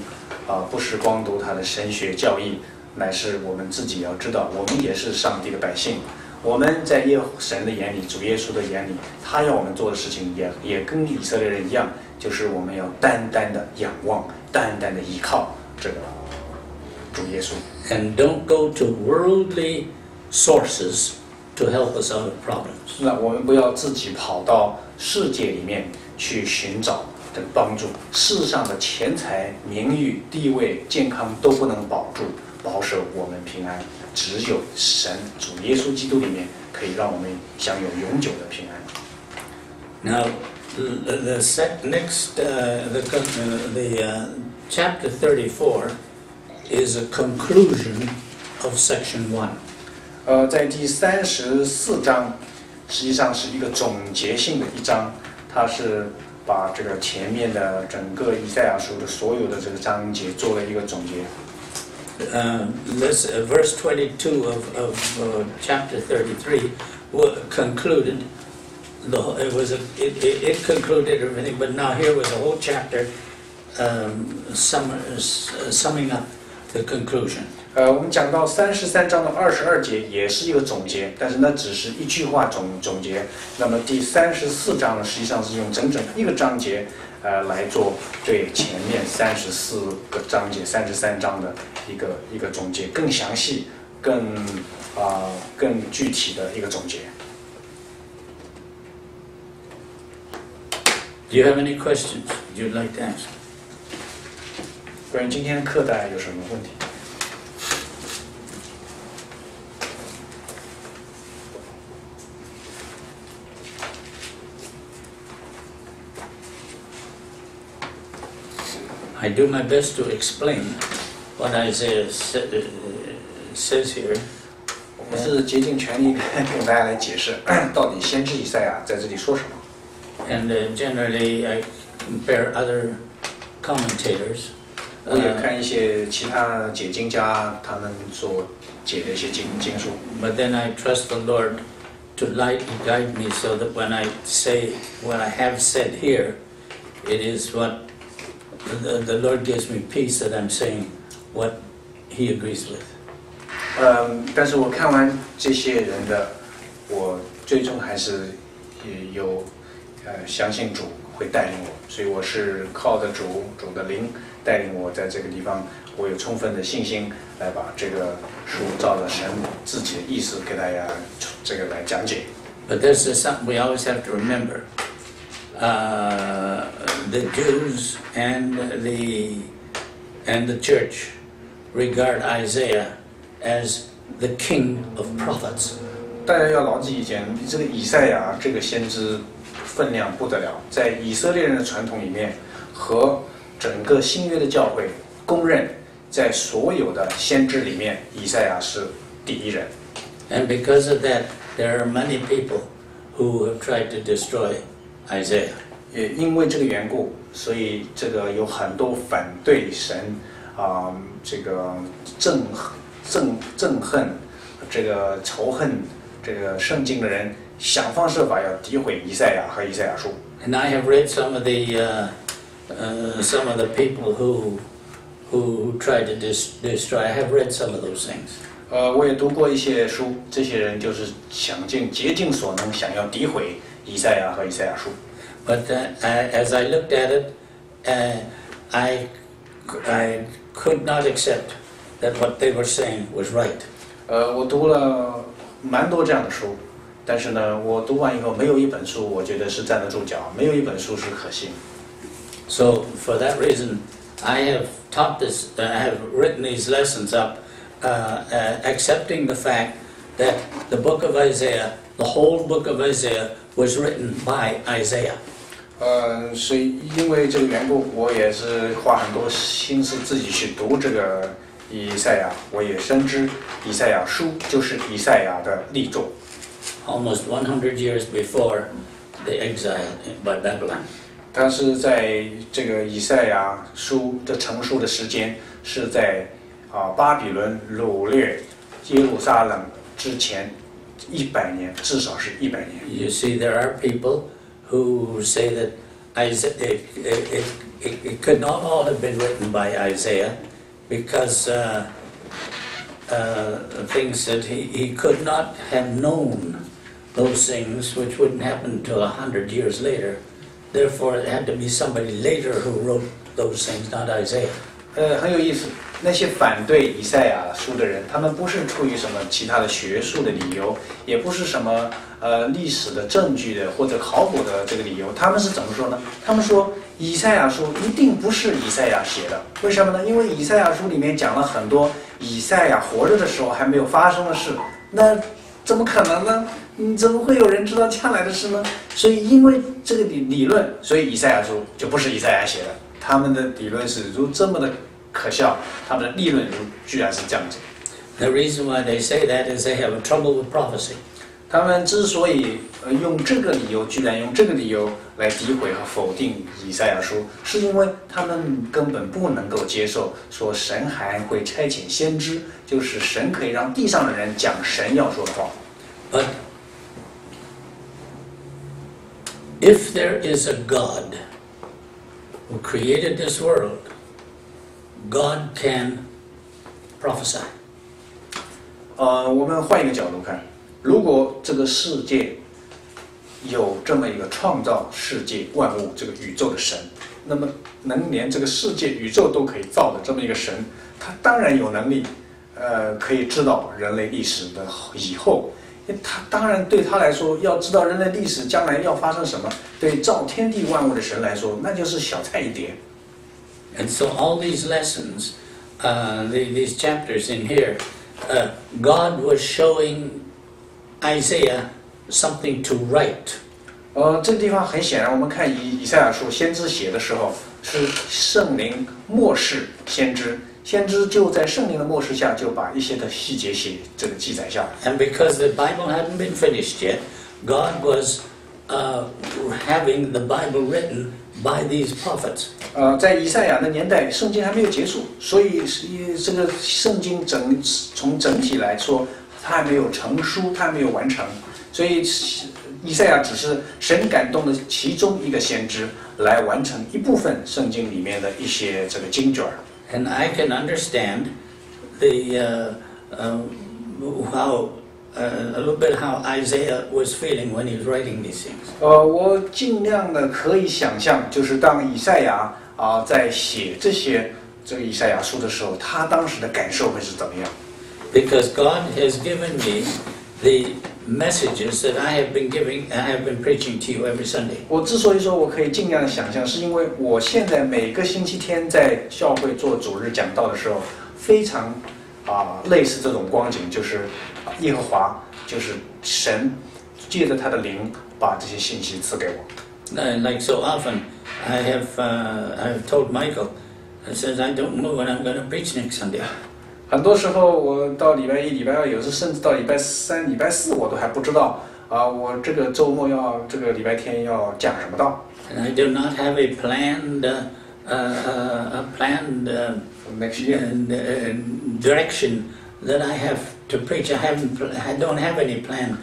不是光读他的神学教义，乃是我们自己要知道，我们也是上帝的百姓。我们在神的眼里，主耶稣的眼里，他要我们做的事情也跟以色列人一样，就是我们要单单的仰望，单单的依靠这个主耶稣。And don't go to worldly sources to help us out of problems. 那我们不要自己跑到世界里面去寻找这个帮助，世上的钱财、名誉、地位、健康都不能保守我们平安，只有神主耶稣基督里面可以让我们享有永久的平安。Now, chapter 34 is a conclusion of section 1. 在第34章，实际上是一个总结性的一章，它是把这个前面的整个以赛亚书的所有的这个章节做了一个总结。Verse 22 of chapter 33 concluded. It concluded everything, but now here was a whole chapter summing up the conclusion. 我们讲到33章的22节也是一个总结，但是那只是一句话总结。那么第34章呢，实际上是用整整一个章节来做对前面34个章节、33章的一个总结，更详细、更具体的一个总结。Do you have any questions you'd like to ask? 关于今天的课大家有什么问题？ I do my best to explain what Isaiah says here. 我是竭尽全力跟大家来解释，到底先知以赛亚在这里说什么。 And generally, I compare other commentators. 我也看一些其他解经家他们所解的一些经书。But then I trust the Lord to guide me so that when I say what I have said here, it is what the Lord gives me peace that I'm saying what He agrees with. 但是我看完这些人的，我最终还是有相信主会带领我，所以我是靠着主的灵带领我在这个地方，我有充分的信心来把这个书照着神自己的意思给大家这个来讲解。But this is something we always have to remember. The Jews and the church regard Isaiah as the king of prophets. 大家要牢记一点，这个以赛亚这个先知分量不得了，在以色列人的传统里面和整个新约的教会公认，在所有的先知里面，以赛亚是第一人。And because of that, there are many people who have tried to destroy Isaiah. 也因为这个缘故，所以这个有很多反对神这个憎恨、这个仇恨这个圣经的人，想方设法要诋毁以赛亚和以赛亚书。And I have read some of the people who tried to destroy. I have read some of those things. 我也读过一些书，这些人就是竭尽所能，想要诋毁以赛亚和以赛亚书。But as I looked at it, I could not accept that what they were saying was right. 我读了蛮多这样的书，但是呢，我读完以后，没有一本书我觉得是站得住脚，没有一本书是可信。So for that reason, I have taught this. I have written these lessons up, accepting the fact that the book of Isaiah, the whole book of Isaiah, was written by Isaiah. 所以因为这个缘故，我也是花很多心思自己去读这个以赛亚，我也深知以赛亚书就是以赛亚的力作。Almost 100 years before the exile by Babylon. 但是在这个以赛亚书的成书的时间是在巴比伦掳掠耶路撒冷之前100年，至少是100年。You see, there are people who say that it could not all have been written by Isaiah because things that he could not have known those things which wouldn't happen until 100 years later. Therefore, it had to be somebody later who wrote those things, not Isaiah. 很有意思。那些反对以赛亚书的人，他们不是出于什么其他的学术的理由，也不是什么历史的证据的或者考古的这个理由。他们是怎么说呢？他们说以赛亚书一定不是以赛亚写的。为什么呢？因为以赛亚书里面讲了很多以赛亚活着的时候还没有发生的事。那怎么可能呢？怎么会有人知道将来的事呢？所以因为这个理论，所以以赛亚书就不是以赛亚写的，他们的理论是如这么的可笑，他们的立论居然是这样子。The reason why they say that is they have a trouble with prophecy. 他们之所以用这个理由，居然用这个理由来诋毁和否定以赛亚书，是因为他们根本不能够接受说神还会差遣先知，就是神可以让地上的人讲神要说的话。But if there is a God who created this world, God can prophesy. 我们换一个角度看，如果这个世界有这么一个创造世界万物这个宇宙的神，那么能连这个世界宇宙都可以造的这么一个神，他当然有能力，可以知道人类历史的以后。他当然对他来说，要知道人类历史将来要发生什么，对造天地万物的神来说，那就是小菜一碟。And so all these lessons, these chapters in here, God was showing Isaiah something to write. 这个地方很显然，我们看以赛亚书先知写的时候，是圣灵默示先知。先知就在圣灵的默示下，就把一些的细节记载下来。And because the Bible hadn't been finished yet, God was having the Bible written by these prophets. 在以赛亚的年代，圣经还没有结束，所以这个圣经从整体来说，它还没有成书，它还没有完成，所以以赛亚只是神感动的其中一个先知，来完成一部分圣经里面的一些这个经卷。And I can understand the how a little bit how Isaiah was feeling when he was writing these things. 我尽量的可以想象，就是当以赛亚在写这个以赛亚书的时候，他当时的感受会是怎么样 Because God has given me the messages that I have been preaching to you every Sunday. 我之所以说我可以尽量的想象，是因为我现在每个星期天在教会做主日讲道的时候，非常类似这种光景，就是耶和华，就是神借着他的灵把这些信息赐给我。Like so often, I have told Michael, I says I don't know when I'm going to preach next Sunday. 很多时候我到礼拜一、礼拜二，有时甚至到礼拜三、礼拜四，我都还不知道我这个周末这个礼拜天要讲什么道。And I do not have a planned next year direction that I have to preach. I don't have any plan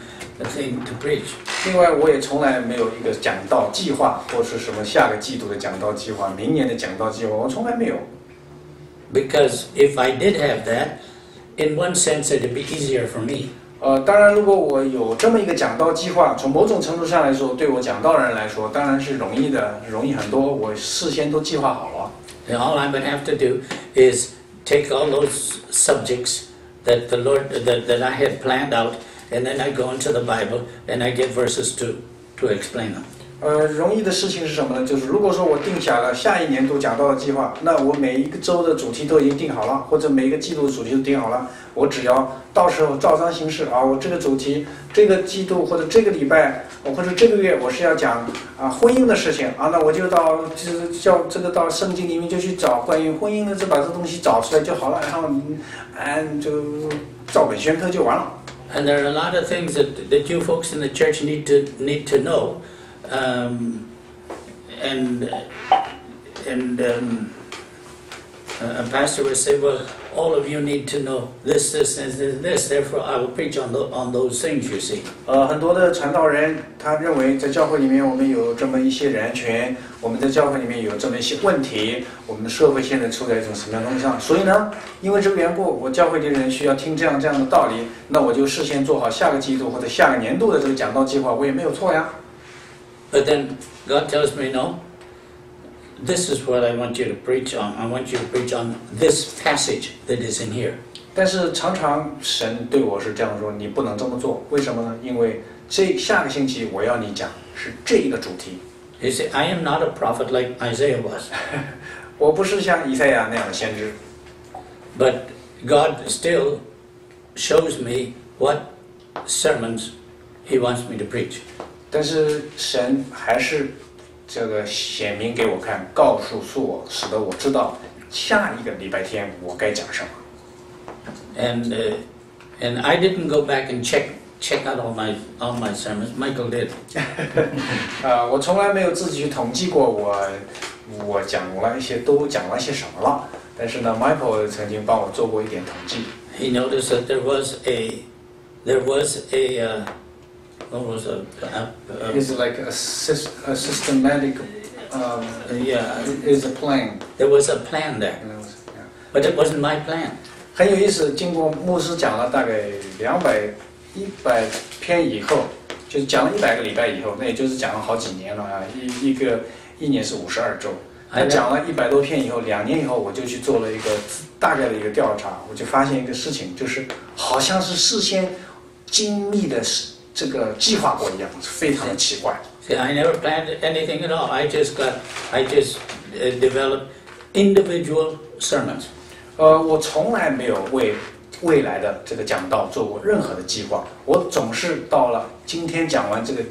thing to preach. 另外，我也从来没有一个讲道计划，或是什么下个季度的讲道计划、明年的讲道计划，我从来没有。Because if I did have that, in one sense it'd be easier for me. 当然，如果我有这么一个讲道计划，从某种程度上来说，对我讲道的人来说，当然是容易的，容易很多。我事先都计划好了。And all I would have to do is take all those subjects that the Lord that I had planned out, and then I go into the Bible and I get verses to explain them. 容易的事情是什么呢？就是如果说我定下了下一年度讲道的计划，那我每一个周的主题都已经定好了，或者每一个季度的主题都定好了，我只要到时候照章行事我这个主题、这个季度或者这个礼拜或者这个月我是要讲婚姻的事情那我就到到圣经里面就去找关于婚姻的，就把这东西找出来就好了，然后就照本宣科就完了。And there are a lot of things that you folks in the church need to know. A pastor would say, well, all of you need to know this, therefore I will preach on those things, you see. 很多的传道人他认为在教会里面我们有这么一些人权，我们在教会里面有这么一些问题，我们的社会现在处在一种什么样的东西上，所以呢，因为这个缘故，我教会的人需要听这样的道理，那我就事先做好下个季度或者下个年度的这个讲道计划，我也没有错呀。But then God tells me, no, this is what I want you to preach on. I want you to preach on this passage that is in here. 但是常常神对我是这样说，你不能这么做，为什么呢？因为下个星期我要你讲是这一个主题。You see, I am not a prophet like Isaiah was. 我不是像以赛亚那样的先知。But God still shows me what sermons He wants me to preach. 但是神还是这个显明给我看，告诉我，使得我知道下一个礼拜天我该讲什么。And I didn't go back and check out all my sermons. Michael did. 我从来没有自己去统计过我讲了些什么了。但是呢 ，Michael 曾经帮我做过一点统计。He noticed that there was a It's like a systematic. Yeah, is a plan. there was a plan there, but it wasn't my plan. 很有意思，经过牧师讲了大概100篇以后，就是讲了100个礼拜以后，那也就是讲了好几年了啊，一年是52周。那讲了100多篇以后，2年以后，我就去做了一个大概的一个调查，我就发现一个事情，就是好像是事先精密的这个计划过一样，非常的奇怪。See, I never planned anything at all. I just developed individual sermons. 我从来没有为未来的这个讲道做过任何的计划，我总是到了今天讲完这个